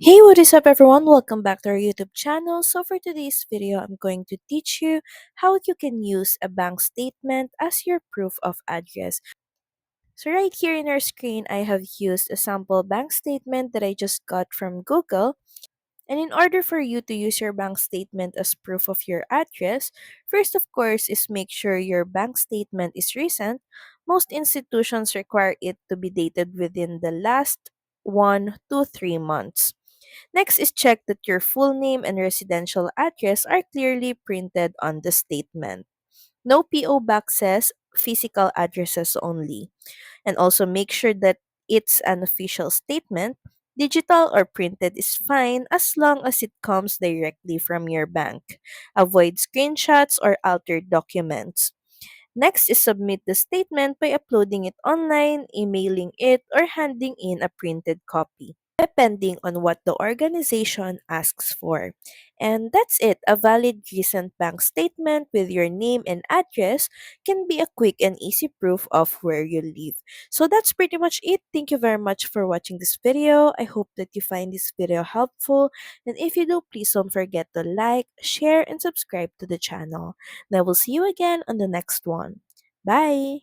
Hey, what is up everyone? Welcome back to our YouTube channel. So for today's video, I'm going to teach you how you can use a bank statement as your proof of address. So right here in our screen, I have used a sample bank statement that I just got from Google. And in order for you to use your bank statement as proof of your address, first of course is make sure your bank statement is recent. Most institutions require it to be dated within the last 1 to 3 months. Next is check that your full name and residential address are clearly printed on the statement. No PO boxes, physical addresses only. And also make sure that it's an official statement. Digital or printed is fine as long as it comes directly from your bank. Avoid screenshots or altered documents. Next is submit the statement by uploading it online, emailing it, or handing in a printed copy, depending on what the organization asks for. And that's it. A valid recent bank statement with your name and address can be a quick and easy proof of where you live. So that's pretty much it. Thank you very much for watching this video. I hope that you find this video helpful. And if you do, please don't forget to like, share, and subscribe to the channel. And I will see you again on the next one. Bye!